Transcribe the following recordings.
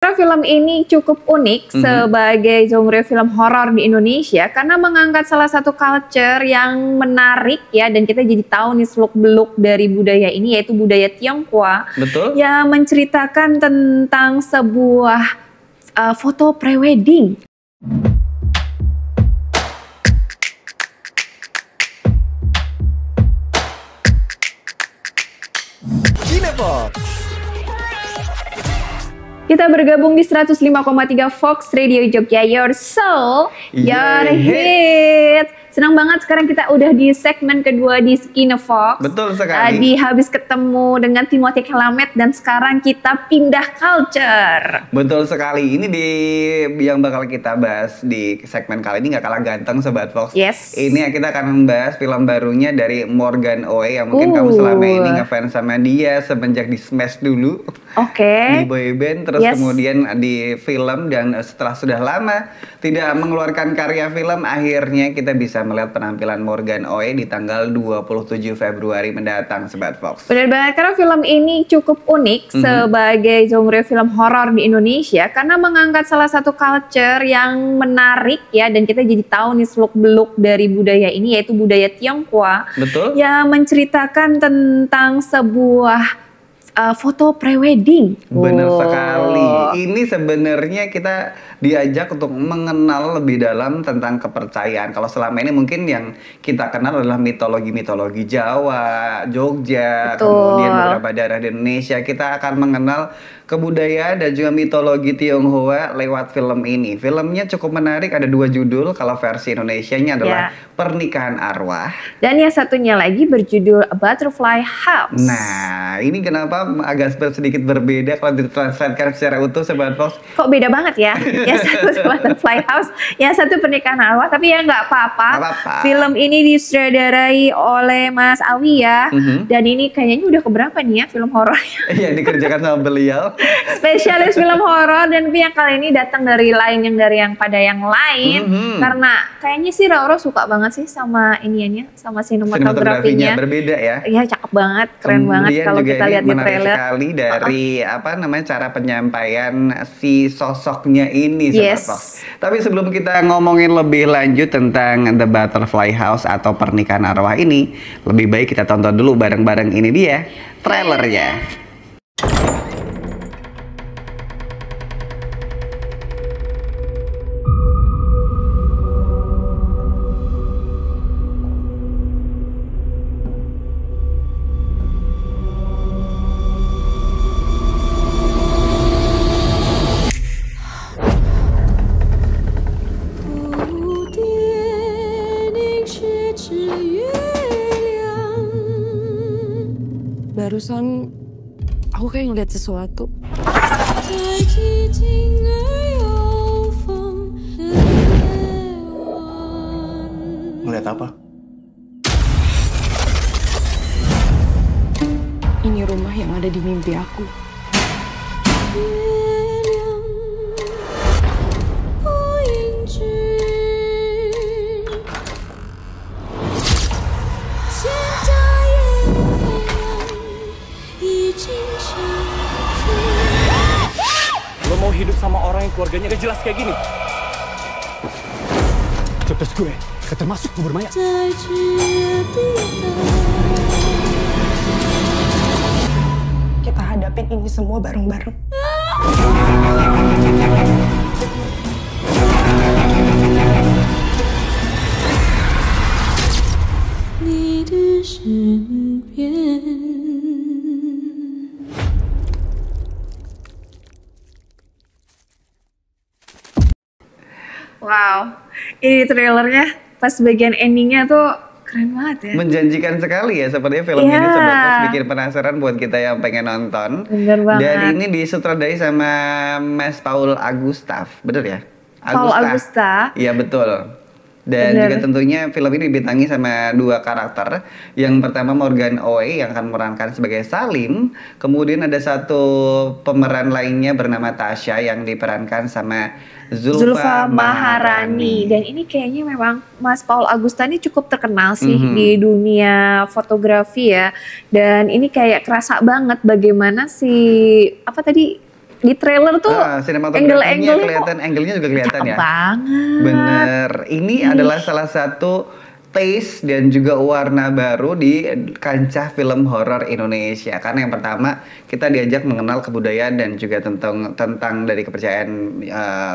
Karena film ini cukup unik sebagai genre film horor di Indonesia karena mengangkat salah satu culture yang menarik ya, dan kita jadi tahu nih seluk-beluk dari budaya ini, yaitu budaya Tionghoa. Betul. Yang menceritakan tentang sebuah foto prewedding. Cinefox. Kita bergabung di 105,3 Fox Radio Jogja, your soul, your hit. Senang banget sekarang kita udah di segmen kedua di Cinefox. Betul sekali. Tadi habis ketemu dengan Timothée Chalamet dan sekarang kita pindah culture. Betul sekali. Ini yang bakal kita bahas di segmen kali ini nggak kalah ganteng Sobat Fox. Yes. Ini kita akan membahas film barunya dari Morgan Oey yang mungkin kamu selama ini ngefans sama dia semenjak di Smash dulu. Oke. Di boyband, terus kemudian di film, dan setelah sudah lama tidak mengeluarkan karya film, akhirnya kita bisa melihat penampilan Morgan Oey di tanggal 27 Februari mendatang, Sobat Fox. Benar banget, karena film ini cukup unik sebagai genre film horor di Indonesia karena mengangkat salah satu culture yang menarik ya, dan kita jadi tahu nih seluk-beluk dari budaya ini, yaitu budaya Tionghoa. Betul. Yang menceritakan tentang sebuah foto prewedding. Benar sekali. Ini sebenarnya kita diajak untuk mengenal lebih dalam tentang kepercayaan. Kalau selama ini mungkin yang kita kenal adalah mitologi-mitologi Jawa, Jogja, kemudian beberapa daerah di Indonesia. Kita akan mengenal kebudayaan dan juga mitologi Tionghoa lewat film ini. Filmnya cukup menarik, ada 2 judul. Kalau versi Indonesianya adalah Pernikahan Arwah. Dan yang satunya lagi berjudul A Butterfly House. Nah, ini kenapa agak sedikit berbeda kalau ditranslatekan secara utuh, Sobat Fox? Kok beda banget ya? Yang satu Butterfly House, yang satu Pernikahan Arwah. Tapi ya nggak apa-apa. Film ini disutradarai oleh Mas Awi ya. Dan ini kayaknya udah keberapa nih ya film horornya? Iya, dikerjakan sama beliau. Spesialis film horor, dan yang kali ini datang dari yang pada yang lain. Karena kayaknya sih Roro suka banget sih sama iniannya, sama sinematografinya. Berbeda ya. Iya, cakep banget, keren banget kalau kita lihat di trailer. Sekali dari cara penyampaian si sosoknya ini, Sobat Fox. Tapi sebelum kita ngomongin lebih lanjut tentang The Butterfly House atau Pernikahan Arwah ini, lebih baik kita tonton dulu bareng-bareng, ini dia trailernya. Barusan aku kayak ngeliat sesuatu. Ngeliat apa? Ini rumah yang ada di mimpi aku. Lo mau hidup sama orang yang keluarganya gak jelas kayak gini? Cepet gue, gak termasuk kubur mayat. Kita hadapin ini semua bareng-bareng. Wow, ini trailernya pas bagian endingnya tuh keren banget ya. Menjanjikan sekali ya, sepertinya film ini sebetulnya bikin penasaran buat kita yang pengen nonton. Bener banget. Dan ini disutradarai sama Mas Paul Augustaf, bener ya? Paul Augusta. Iya betul. Dan juga tentunya film ini dibintangi sama 2 karakter. Yang pertama Morgan Oey yang akan memerankan sebagai Salim. Kemudian ada satu pemeran lainnya bernama Tasya yang diperankan sama Zulfa Maharani. Dan ini kayaknya memang Mas Paul Agusta ini cukup terkenal sih di dunia fotografi ya. Dan ini kayak kerasa banget bagaimana si apa tadi di trailer tuh sinematografinya angle-angle kelihatan, angle-nya juga kelihatan ya. banget. Bener. Ini adalah salah satu taste dan juga warna baru di kancah film horor Indonesia. Karena yang pertama kita diajak mengenal kebudayaan dan juga tentang dari kepercayaan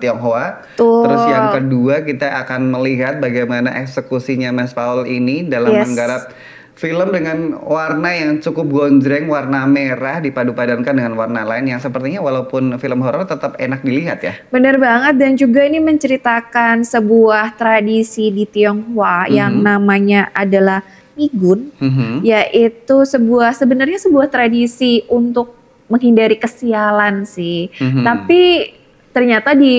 Tionghoa. Tuh. Terus yang kedua kita akan melihat bagaimana eksekusinya Mas Paul ini dalam menggarap film dengan warna yang cukup gonjreng, warna merah dipadu-padankan dengan warna lain yang sepertinya walaupun film horor tetap enak dilihat ya. Bener banget, dan juga ini menceritakan sebuah tradisi di Tionghoa yang namanya adalah Migun, yaitu sebenarnya sebuah tradisi untuk menghindari kesialan sih. Tapi ternyata di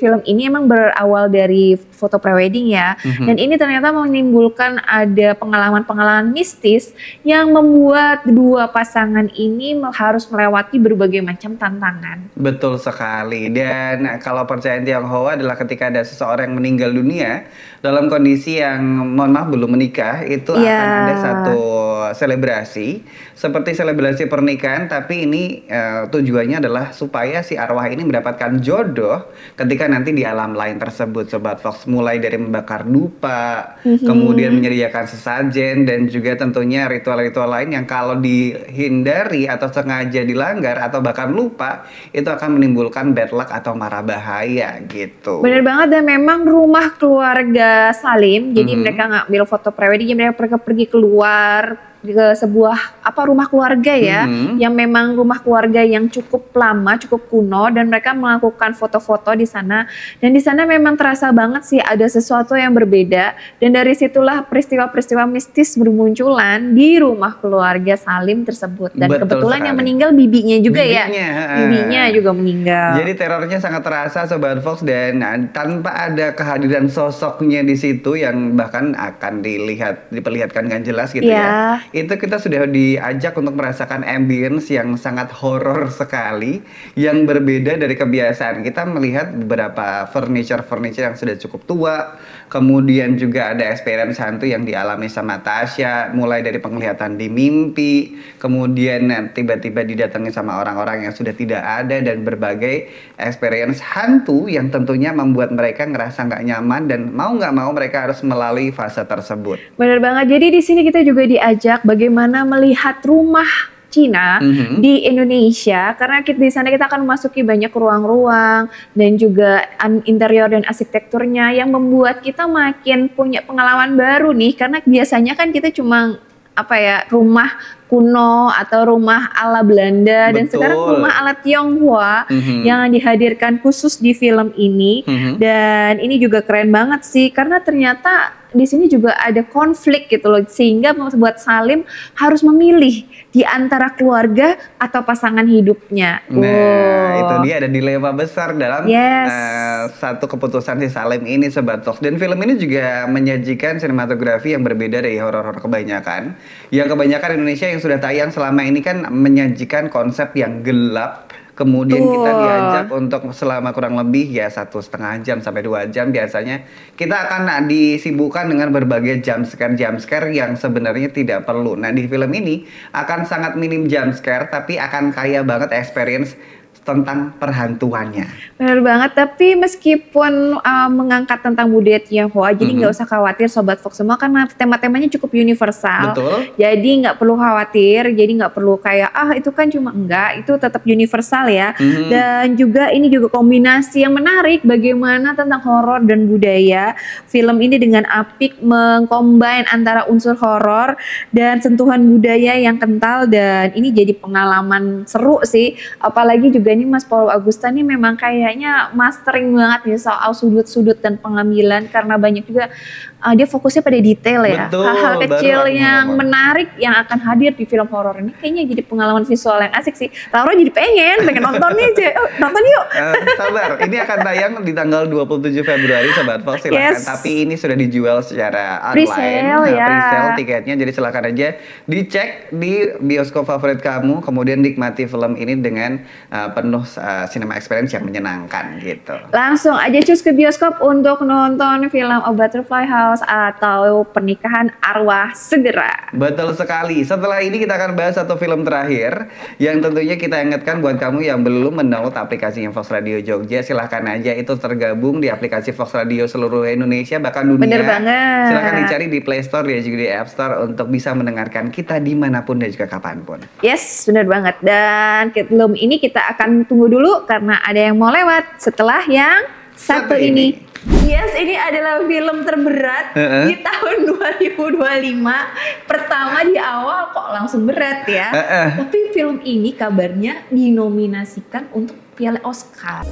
film ini emang berawal dari foto prewedding ya. Dan ini ternyata menimbulkan ada pengalaman-pengalaman mistis yang membuat dua pasangan ini harus melewati berbagai macam tantangan. Betul sekali. Dan kalau percayaan Tionghoa adalah ketika ada seseorang yang meninggal dunia dalam kondisi yang mohon maaf belum menikah, itu akan ada satu selebrasi seperti selebrasi pernikahan, tapi ini tujuannya adalah supaya si arwah ini mendapatkan jodoh ketika nanti di alam lain tersebut, Sobat Fox. Mulai dari membakar dupa, kemudian menyediakan sesajen, dan juga tentunya ritual-ritual lain yang kalau dihindari atau sengaja dilanggar atau bahkan lupa, itu akan menimbulkan bad luck atau mara bahaya gitu. Bener banget, dan memang rumah keluarga Salim, jadi mereka ngambil foto prewedding, mereka pergi keluar ke sebuah rumah keluarga ya, yang memang rumah keluarga yang cukup lama, cukup kuno, dan mereka melakukan foto-foto di sana. Dan di sana memang terasa banget sih ada sesuatu yang berbeda, dan dari situlah peristiwa-peristiwa mistis bermunculan di rumah keluarga Salim tersebut. Dan betul kebetulan sekali. yang meninggal bibinya juga bibinya juga meninggal. Jadi terornya sangat terasa, Sobat Fox, dan tanpa ada kehadiran sosoknya di situ yang bahkan akan diperlihatkan dengan jelas gitu ya. Itu kita sudah diajak untuk merasakan ambience yang sangat horor sekali, yang berbeda dari kebiasaan. Kita melihat beberapa furniture yang sudah cukup tua, kemudian juga ada experience hantu yang dialami sama Tasya, mulai dari penglihatan di mimpi, kemudian tiba-tiba didatangi sama orang-orang yang sudah tidak ada, dan berbagai experience hantu yang tentunya membuat mereka ngerasa nggak nyaman, dan mau nggak mau mereka harus melalui fase tersebut. Benar banget. Jadi di sini kita juga diajak bagaimana melihat rumah Cina di Indonesia, karena di sana kita akan memasuki banyak ruang-ruang dan juga interior dan arsitekturnya yang membuat kita makin punya pengalaman baru nih, karena biasanya kan kita cuma rumah kuno atau rumah ala Belanda. Betul. Dan sekarang rumah ala Tionghoa yang dihadirkan khusus di film ini. Dan ini juga keren banget sih, karena ternyata di sini juga ada konflik gitu loh, sehingga membuat Salim harus memilih di antara keluarga atau pasangan hidupnya. Nah, itu dia, ada dilema besar dalam satu keputusan si Salim ini, Sobat Fox. Dan film ini juga menyajikan sinematografi yang berbeda dari horor-horor kebanyakan. Yang kebanyakan Indonesia yang sudah tayang selama ini kan menyajikan konsep yang gelap. Kemudian kita diajak untuk selama kurang lebih 1,5 jam sampai 2 jam biasanya kita akan disibukkan dengan berbagai jump scare yang sebenarnya tidak perlu. Nah, di film ini akan sangat minim jump scare, tapi akan kaya banget experience tentang perhantuannya. Benar banget, tapi meskipun mengangkat tentang budaya Tionghoa, jadi nggak usah khawatir Sobat Fox semua, karena tema-temanya cukup universal. Betul. Jadi nggak perlu khawatir, jadi nggak perlu kayak itu kan cuma itu tetap universal ya. Dan juga ini juga kombinasi yang menarik bagaimana tentang horor dan budaya. Film ini dengan apik mengcombine antara unsur horor dan sentuhan budaya yang kental, dan ini jadi pengalaman seru sih, apalagi juga ini Mas Paul Agusta nih memang kayaknya mastering banget nih soal sudut-sudut dan pengambilan, karena banyak juga dia fokusnya pada detail ya. Betul, hal-hal kecil yang menarik yang akan hadir di film horor ini kayaknya jadi pengalaman visual yang asik sih. Laura jadi pengen nonton nih, nonton yuk. Sabar, ini akan tayang di tanggal 27 Februari Sobat Fox, silakan. Tapi ini sudah dijual secara online, pre-sale tiketnya, jadi silakan aja dicek di bioskop favorit kamu, kemudian nikmati film ini dengan penuh cinema experience yang menyenangkan gitu. Langsung aja cus ke bioskop untuk nonton film A Butterfly House atau Pernikahan Arwah Segera. Betul sekali. Setelah ini kita akan bahas satu film terakhir yang tentunya kita ingatkan buat kamu yang belum mendownload aplikasinya Fox Radio Jogja, silahkan aja, itu tergabung di aplikasi Fox Radio seluruh Indonesia bahkan dunia. Bener banget. Silahkan dicari di Play Store dan juga di App Store untuk bisa mendengarkan kita dimanapun dan juga kapanpun. Yes, benar banget. Dan film ini kita akan tunggu dulu karena ada yang mau lewat setelah yang satu ini. Yes, ini adalah film terberat di tahun 2025. Pertama di awal kok langsung berat ya. Tapi film ini kabarnya dinominasikan untuk Piala Oscar.